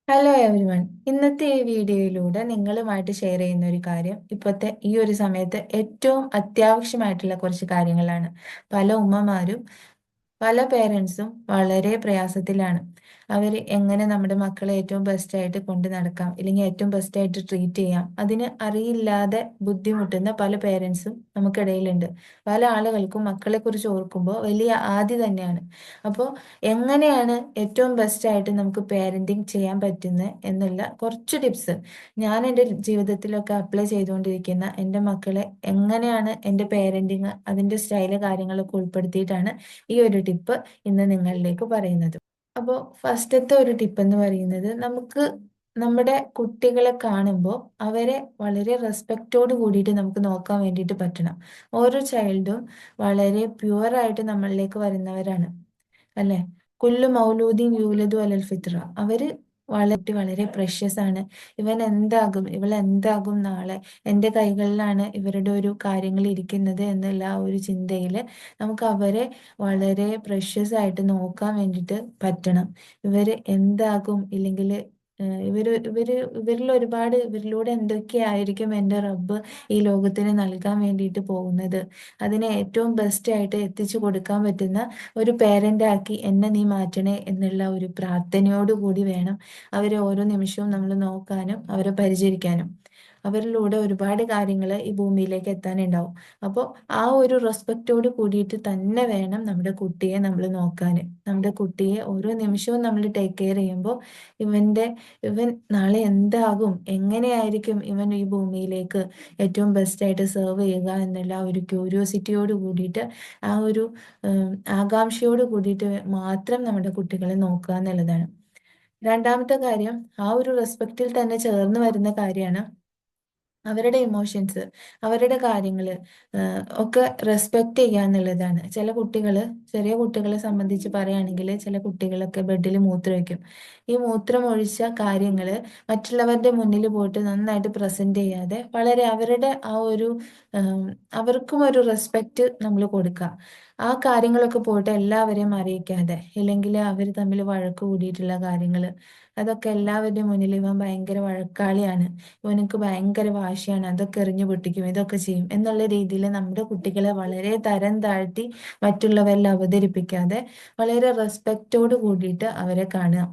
Hello everyone. ഇന്നത്തെ ഈ വീഡിയോയിലൂടെ നിങ്ങളുമായിട്ട് ഷെയർ ചെയ്യുന്ന ഒരു കാര്യം ഇപ്പോഴത്തെ ഈ ഒരു സമയത്ത് ഏറ്റവും അത്യാവശ്യമായിട്ടുള്ള കുറച്ച് കാര്യങ്ങളാണ്. പല ഉമ്മമാരും പല പേരൻസും വളരെ പ്രയാസത്തിലാണ്. അവർ എങ്ങനെ നമ്മുടെ മക്കളെ ഏറ്റവും ബെസ്റ്റായിട്ട് കൊണ്ട് നടക്കാം, ഇല്ലെങ്കിൽ ഏറ്റവും ബെസ്റ്റായിട്ട് ട്രീറ്റ് ചെയ്യാം, അതിന് അറിയില്ലാതെ ബുദ്ധിമുട്ടുന്ന പല പേരൻസും നമുക്കിടയിലുണ്ട്. പല ആളുകൾക്കും മക്കളെക്കുറിച്ച് ഓർക്കുമ്പോൾ വലിയ ആദി തന്നെയാണ്. അപ്പോൾ എങ്ങനെയാണ് ഏറ്റവും ബെസ്റ്റായിട്ട് നമുക്ക് പേരൻറ്റിങ് ചെയ്യാൻ പറ്റുന്നത് എന്നുള്ള കുറച്ച് ടിപ്സ് ഞാൻ എൻ്റെ ജീവിതത്തിലൊക്കെ അപ്ലൈ ചെയ്തുകൊണ്ടിരിക്കുന്ന എൻ്റെ മക്കളെ എങ്ങനെയാണ് എൻ്റെ പേരൻറ്റിങ് അതിൻ്റെ സ്റ്റൈല് കാര്യങ്ങളൊക്കെ ഉൾപ്പെടുത്തിയിട്ടാണ് ഈ ഒരു ടിപ്പ് ഇന്ന് നിങ്ങളിലേക്ക് പറയുന്നത്. അപ്പോൾ ഫസ്റ്റത്തെ ഒരു ടിപ്പ് എന്ന് പറയുന്നത്, നമുക്ക് നമ്മുടെ കുട്ടികളെ കാണുമ്പോൾ അവരെ വളരെ റെസ്പെക്റ്റോട് കൂടിയിട്ട് നമുക്ക് നോക്കാൻ വേണ്ടിയിട്ട് പറ്റണം. ഓരോ ചൈൽഡും വളരെ പ്യുവറായിട്ട് നമ്മളിലേക്ക് വരുന്നവരാണ്, അല്ലെ? കുല്ലു മൗലൂദീൻ യൂലദു അലൽ ഫിത്ര. അവര് വളരെ പ്രഷ്യസ് ആണ്. ഇവൻ എന്താകും, ഇവൾ എന്താകും നാളെ, എൻ്റെ കൈകളിലാണ് ഇവരുടെ ഒരു കാര്യങ്ങൾ ഇരിക്കുന്നത് എന്നുള്ള ആ ഒരു ചിന്തയില് നമുക്ക് അവരെ വളരെ പ്രഷ്യസ് ആയിട്ട് നോക്കാൻ വേണ്ടിയിട്ട് പറ്റണം. ഇവര് എന്താകും, ഇല്ലെങ്കിൽ ഇവരിലൂടെ എന്തൊക്കെയായിരിക്കും എൻ്റെ റബ്ബ് ഈ ലോകത്തിന് നൽകാൻ വേണ്ടിയിട്ട് പോകുന്നത്, അതിനെ ഏറ്റവും ബെസ്റ്റ് ആയിട്ട് എത്തിച്ചു കൊടുക്കാൻ പറ്റുന്ന ഒരു പേരൻ്റ് ആക്കി എന്നെ നീ മാറ്റണേ എന്നുള്ള ഒരു പ്രാർത്ഥനയോട് കൂടി വേണം അവരെ ഓരോ നിമിഷവും നമ്മൾ നോക്കാനും അവരെ പരിചരിക്കാനും. അവരിലൂടെ ഒരുപാട് കാര്യങ്ങൾ ഈ ഭൂമിയിലേക്ക് എത്താനുണ്ടാവും. അപ്പോൾ ആ ഒരു റെസ്പെക്റ്റോട് കൂടിയിട്ട് തന്നെ വേണം നമ്മുടെ കുട്ടിയെ നമ്മൾ നോക്കാൻ. നമ്മുടെ കുട്ടിയെ ഓരോ നിമിഷവും നമ്മൾ ടേക്ക് കെയർ ചെയ്യുമ്പോൾ ഇവൻ നാളെ എന്താകും, എങ്ങനെയായിരിക്കും ഇവൻ ഈ ഭൂമിയിലേക്ക് ഏറ്റവും ബെസ്റ്റായിട്ട് സെർവ് ചെയ്യുക എന്നുള്ള ആ ഒരു ക്യൂരിയോസിറ്റിയോട് കൂടിയിട്ട്, ആ ഒരു ആകാംക്ഷയോട് കൂടിയിട്ട് മാത്രം നമ്മുടെ കുട്ടികളെ നോക്കുക എന്നുള്ളതാണ്. രണ്ടാമത്തെ കാര്യം, ആ ഒരു റെസ്പെക്റ്റിൽ തന്നെ ചേർന്ന് വരുന്ന കാര്യമാണ് അവരുടെ ഇമോഷൻസ്, അവരുടെ കാര്യങ്ങൾ ഒക്കെ റെസ്പെക്റ്റ് ചെയ്യുക എന്നുള്ളതാണ്. ചെറിയ കുട്ടികളെ സംബന്ധിച്ച് പറയുകയാണെങ്കിൽ, ചില കുട്ടികളൊക്കെ ബെഡിൽ മൂത്രം വയ്ക്കും. ഈ മൂത്രം ഒഴിച്ച കാര്യങ്ങൾ മറ്റുള്ളവരുടെ മുന്നിൽ പോയിട്ട് നന്നായിട്ട് പ്രസന്റ് ചെയ്യാതെ, വളരെ അവരുടെ ആ ഒരു ഉം, അവർക്കും ഒരു റെസ്പെക്റ്റ് നമ്മൾ കൊടുക്കുക. ആ കാര്യങ്ങളൊക്കെ പോയിട്ട് എല്ലാവരെയും അറിയിക്കാതെ, ഇല്ലെങ്കിൽ അവർ തമ്മിൽ വഴക്ക് കൂടിയിട്ടുള്ള കാര്യങ്ങൾ, അതൊക്കെ എല്ലാവരുടെയും മുന്നിൽ ഇവൻ ഭയങ്കര വഴക്കാളിയാണ്, ഇവനക്ക് ഭയങ്കര വാശിയാണ്, അതൊക്കെ എറിഞ്ഞു പൊട്ടിക്കും, ഇതൊക്കെ ചെയ്യും എന്നുള്ള രീതിയിൽ നമ്മുടെ കുട്ടികളെ വളരെ തരം താഴ്ത്തി മറ്റുള്ളവരിൽ അവതരിപ്പിക്കാതെ വളരെ റെസ്പെക്റ്റോട് കൂടിയിട്ട് അവരെ കാണുക.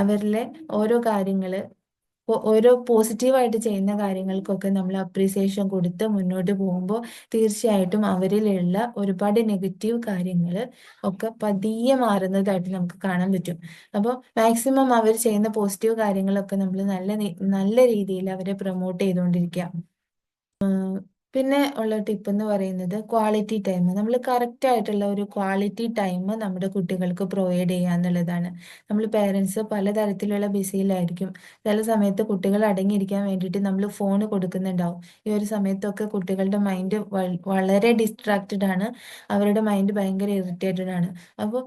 അവരിലെ ഓരോ കാര്യങ്ങൾ, ഓരോ പോസിറ്റീവായിട്ട് ചെയ്യുന്ന കാര്യങ്ങൾക്കൊക്കെ നമ്മൾ അപ്രീസിയേഷൻ കൊടുത്ത് മുന്നോട്ട് പോകുമ്പോൾ തീർച്ചയായിട്ടും അവരിലുള്ള ഒരുപാട് നെഗറ്റീവ് കാര്യങ്ങൾ ഒക്കെ പതിയെ മാറുന്നതായിട്ട് നമുക്ക് കാണാൻ പറ്റും. അപ്പോൾ മാക്സിമം അവർ ചെയ്യുന്ന പോസിറ്റീവ് കാര്യങ്ങളൊക്കെ നമ്മൾ നല്ല രീതിയിൽ അവരെ പ്രൊമോട്ട് ചെയ്തുകൊണ്ടിരിക്കുക. പിന്നെ ഉള്ള ടിപ്പ് എന്ന് പറയുന്നത് ക്വാളിറ്റി ടൈം. നമ്മൾ കറക്റ്റ് ആയിട്ടുള്ള ഒരു ക്വാളിറ്റി ടൈം നമ്മുടെ കുട്ടികൾക്ക് പ്രൊവൈഡ് ചെയ്യുക എന്നുള്ളതാണ്. നമ്മൾ പേരൻസ് പലതരത്തിലുള്ള ബിസിയിലായിരിക്കും. ചില സമയത്ത് കുട്ടികൾ അടങ്ങിയിരിക്കാൻ വേണ്ടിയിട്ട് നമ്മൾ ഫോൺ കൊടുക്കുന്നുണ്ടാവും. ഈ ഒരു സമയത്തൊക്കെ കുട്ടികളുടെ മൈൻഡ് വളരെ ഡിസ്ട്രാക്റ്റഡ് ആണ്, അവരുടെ മൈൻഡ് ഭയങ്കര ഇറിറ്റേറ്റഡ് ആണ്. അപ്പോൾ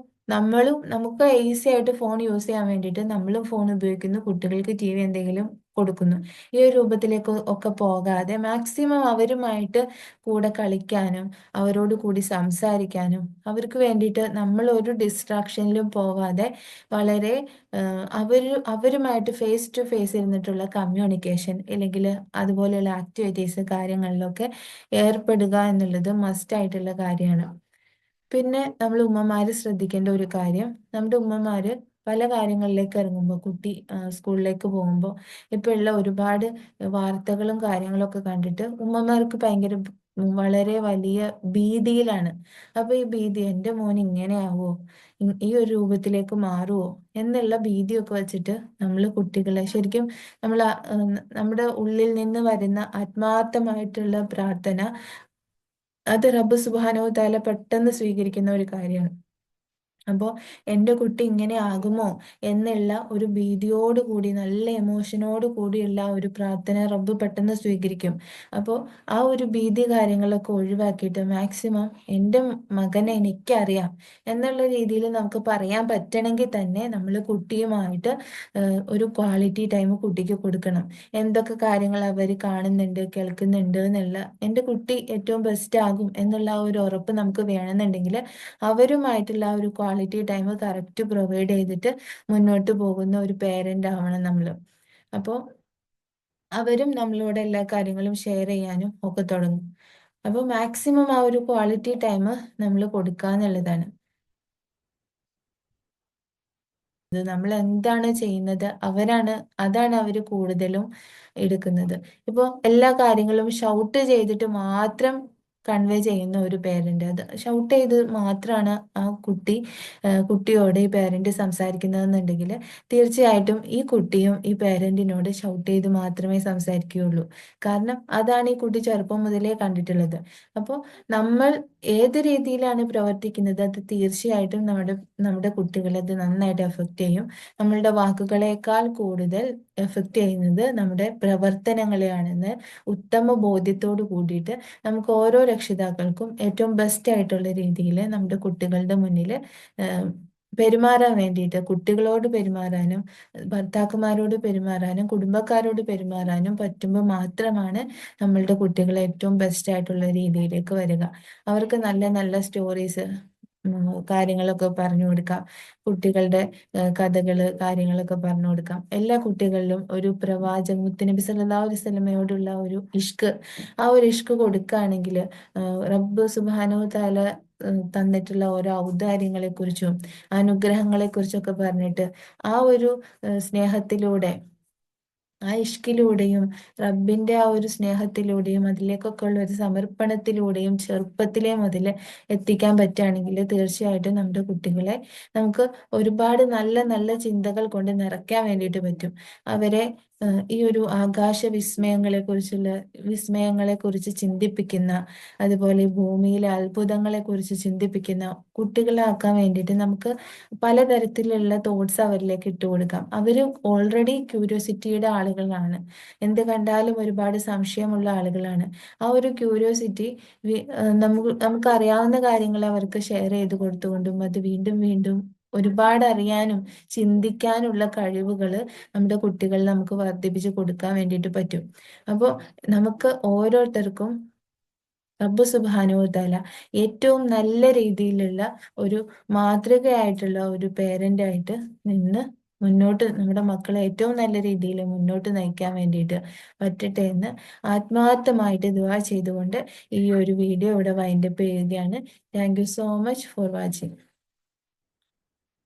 നമുക്ക് ഈസി ആയിട്ട് ഫോൺ യൂസ് ചെയ്യാൻ വേണ്ടിയിട്ട് നമ്മളും ഫോൺ ഉപയോഗിക്കുന്നു, കുട്ടികൾക്ക് ടി വി എന്തെങ്കിലും കൊടുക്കുന്നു. ഈ ഒരു രൂപത്തിലേക്ക് ഒക്കെ പോകാതെ മാക്സിമം അവരുമായിട്ട് കൂടെ കളിക്കാനും അവരോട് കൂടി സംസാരിക്കാനും അവർക്ക് വേണ്ടിയിട്ട് നമ്മൾ ഒരു ഡിസ്ട്രാക്ഷനിലും പോവാതെ വളരെ അവരുമായിട്ട് ഫേസ് ടു ഫേസ് ഇരുന്നിട്ടുള്ള കമ്മ്യൂണിക്കേഷൻ, അല്ലെങ്കിൽ അതുപോലെയുള്ള ആക്ടിവിറ്റീസ് കാര്യങ്ങളിലൊക്കെ ഏർപ്പെടുക എന്നുള്ളത് മസ്റ്റ് ആയിട്ടുള്ള കാര്യമാണ്. പിന്നെ നമ്മൾ ഉമ്മമാര് ശ്രദ്ധിക്കേണ്ട ഒരു കാര്യം, നമ്മുടെ ഉമ്മമാര് പല കാര്യങ്ങളിലേക്ക് ഇറങ്ങുമ്പോൾ, കുട്ടി സ്കൂളിലേക്ക് പോകുമ്പോൾ ഇപ്പൊ ഉള്ള ഒരുപാട് വാർത്തകളും കാര്യങ്ങളൊക്കെ കണ്ടിട്ട് ഉമ്മമാർക്ക് വളരെ വലിയ ഭീതിയിലാണ്. അപ്പൊ ഈ ഭീതി, എൻ്റെ മോൻ ഇങ്ങനെയാവോ, ഈ ഒരു രൂപത്തിലേക്ക് മാറുമോ എന്നുള്ള ഭീതിയൊക്കെ വെച്ചിട്ട് നമ്മൾ കുട്ടികളെ ശരിക്കും നമ്മൾ നമ്മുടെ ഉള്ളിൽ നിന്ന് വരുന്ന ആത്മാർത്ഥമായിട്ടുള്ള പ്രാർത്ഥന, അത് റബ്ബ് സുബ്ഹാനഹു വ തആല പെട്ടെന്ന് സ്വീകരിക്കുന്ന ഒരു കാര്യമാണ്. അപ്പോൾ എൻ്റെ കുട്ടി ഇങ്ങനെ ആകുമോ എന്നുള്ള ഒരു ഭീതിയോട് കൂടി, നല്ല എമോഷനോട് കൂടിയുള്ള ഒരു പ്രാർത്ഥന റബ്ബ് പെട്ടെന്ന് സ്വീകരിക്കും. അപ്പോൾ ആ ഒരു ഭീതി കാര്യങ്ങളൊക്കെ ഒഴിവാക്കിയിട്ട് മാക്സിമം എൻ്റെ മകനെ എനിക്കറിയാം എന്നുള്ള രീതിയിൽ നമുക്ക് പറയാൻ പറ്റണമെങ്കിൽ തന്നെ നമ്മൾ കുട്ടിയുമായിട്ട് ഒരു ക്വാളിറ്റി ടൈം കുട്ടിക്ക് കൊടുക്കണം. എന്തൊക്കെ കാര്യങ്ങൾ അവർ കാണുന്നുണ്ട്, കേൾക്കുന്നുണ്ട് എന്നുള്ള, എൻ്റെ കുട്ടി ഏറ്റവും ബെസ്റ്റ് ആകും എന്നുള്ള ആ ഒരു ഉറപ്പ് നമുക്ക് വേണമെന്നുണ്ടെങ്കിൽ അവരുമായിട്ടുള്ള ആ ഒരു quality quality time correct provide ചെയ്തിട്ട് മുന്നോട്ട് പോകുന്ന ഒരു പേരൻ്റ് ആവണം നമ്മൾ. അപ്പോൾ അവരും നമ്മളോട് എല്ലാ കാര്യങ്ങളും ഷെയർ ചെയ്യാനും ഒക്കെ തുടങ്ങും. അപ്പോൾ മാക്സിമം ആ ഒരു ക്വാളിറ്റി ടൈം നമ്മൾ കൊടുക്കുക എന്നുള്ളതാണ്. നമ്മൾ എന്താണ് ചെയ്യുന്നത് അതാണ് അവർ കൂടുതലും എടുക്കുന്നത്. ഇപ്പോൾ എല്ലാ കാര്യങ്ങളും ഷൗട്ട് ചെയ്തിട്ട് മാത്രം കൺവേ ചെയ്യുന്ന ഒരു പേരൻ്റ്, അത് ഷൗട്ട് ചെയ്ത് മാത്രമാണ് ആ കുട്ടിയോട് ഈ പേരൻ്റ് സംസാരിക്കുന്നതെന്നുണ്ടെങ്കിൽ തീർച്ചയായിട്ടും ഈ കുട്ടിയും ഈ പേരൻറ്റിനോട് ഷൗട്ട് ചെയ്ത് മാത്രമേ സംസാരിക്കുകയുള്ളൂ. കാരണം അതാണ് ഈ കുട്ടി ചെറുപ്പം മുതലേ കണ്ടിട്ടുള്ളത്. അപ്പോൾ നമ്മൾ ഏത് രീതിയിലാണ് പ്രവർത്തിക്കുന്നത് അത് തീർച്ചയായിട്ടും നമ്മുടെ കുട്ടികളെ അത് നന്നായിട്ട് എഫക്റ്റ് ചെയ്യും. നമ്മളുടെ വാക്കുകളേക്കാൾ കൂടുതൽ എഫക്റ്റ് ചെയ്യുന്നത് നമ്മുടെ പ്രവർത്തനങ്ങളെയാണെന്ന് ഉത്തമ ബോധ്യത്തോട് കൂടിയിട്ട് നമുക്ക് ഓരോ രക്ഷിതാക്കൾക്കും ഏറ്റവും ബെസ്റ്റ് ആയിട്ടുള്ള രീതിയിൽ നമ്മുടെ കുട്ടികളുടെ മുന്നിൽ പെരുമാറാൻ വേണ്ടിയിട്ട്, കുട്ടികളോട് പെരുമാറാനും ഭർത്താക്കന്മാരോട് പെരുമാറാനും കുടുംബക്കാരോട് പെരുമാറാനും പറ്റുമ്പോൾ മാത്രമാണ് നമ്മളുടെ കുട്ടികൾ ഏറ്റവും ബെസ്റ്റ് ആയിട്ടുള്ള രീതിയിലേക്ക് വരിക. അവർക്ക് നല്ല നല്ല സ്റ്റോറീസ് കാര്യങ്ങളൊക്കെ പറഞ്ഞു കൊടുക്കാം. കുട്ടികളുടെ കഥകള് കാര്യങ്ങളൊക്കെ പറഞ്ഞു കൊടുക്കാം. എല്ലാ കുട്ടികളിലും ഒരു മുത്തുനബി സല്ലല്ലാഹു അലൈഹി വസല്ലമയോടുള്ള ഒരു ഇഷ്ക്, ആ ഒരു ഇഷ്ക് കൊടുക്കുകയാണെങ്കിൽ റബ്ബ് സുബ്ഹാനഹു തആല തന്നിട്ടുള്ള ഓരോ ഔദാര്യങ്ങളെ കുറിച്ചും അനുഗ്രഹങ്ങളെ കുറിച്ചൊക്കെ പറഞ്ഞിട്ട് ആ ഒരു സ്നേഹത്തിലൂടെ, ആ ഇഷ്കിലൂടെയും റബ്ബിന്റെ ആ ഒരു സ്നേഹത്തിലൂടെയും അതിലേക്കൊക്കെ ഉള്ള ഒരു സമർപ്പണത്തിലൂടെയും ചെറുപ്പത്തിലേ മുതൽ എത്തിക്കാൻ പറ്റുകയാണെങ്കിൽ തീർച്ചയായിട്ടും നമ്മുടെ കുട്ടികളെ നമുക്ക് ഒരുപാട് നല്ല നല്ല ചിന്തകൾ കൊണ്ട് നിറയ്ക്കാൻ വേണ്ടിയിട്ട് പറ്റും. അവരെ ഈ ഒരു ആകാശ വിസ്മയങ്ങളെ കുറിച്ച് ചിന്തിപ്പിക്കുന്ന, അതുപോലെ ഭൂമിയിലെ അത്ഭുതങ്ങളെ കുറിച്ച് ചിന്തിപ്പിക്കുന്ന കുട്ടികളാക്കാൻ വേണ്ടിയിട്ട് നമുക്ക് പലതരത്തിലുള്ള തോട്ട്സ് അവരിലേക്ക് ഇട്ട് കൊടുക്കാം. അവർ ഓൾറെഡി ക്യൂരിയോസിറ്റിയുടെ ആളുകളാണ്, എന്ത് കണ്ടാലും ഒരുപാട് സംശയമുള്ള ആളുകളാണ്. ആ ഒരു ക്യൂരിയോസിറ്റി നമുക്ക് അറിയാവുന്ന കാര്യങ്ങൾ അവർക്ക് ഷെയർ ചെയ്ത് കൊടുത്തുകൊണ്ടും അത് വീണ്ടും വീണ്ടും ഒരുപാട് അറിയാനും ചിന്തിക്കാനുള്ള കഴിവുകൾ നമ്മുടെ കുട്ടികളിൽ നമുക്ക് വർദ്ധിപ്പിച്ച് കൊടുക്കാൻ വേണ്ടിയിട്ട് പറ്റും. അപ്പോൾ നമുക്ക് ഓരോരുത്തർക്കും റബ്ബ് സുബ്ഹാനഹു വതആല ഏറ്റവും നല്ല രീതിയിലുള്ള ഒരു മാതൃകയായിട്ടുള്ള ഒരു പേരൻ്റ് ആയിട്ട് നിന്ന് മുന്നോട്ട് നമ്മുടെ മക്കളെ ഏറ്റവും നല്ല രീതിയിൽ മുന്നോട്ട് നയിക്കാൻ വേണ്ടിയിട്ട് പറ്റട്ടെ എന്ന് ആത്മാർത്ഥമായിട്ട് ദുആ ചെയ്തുകൊണ്ട് ഈ ഒരു വീഡിയോ ഇവിടെ വൈൻഡപ്പ് ചെയ്യുകയാണ്. Thank you so much for watching.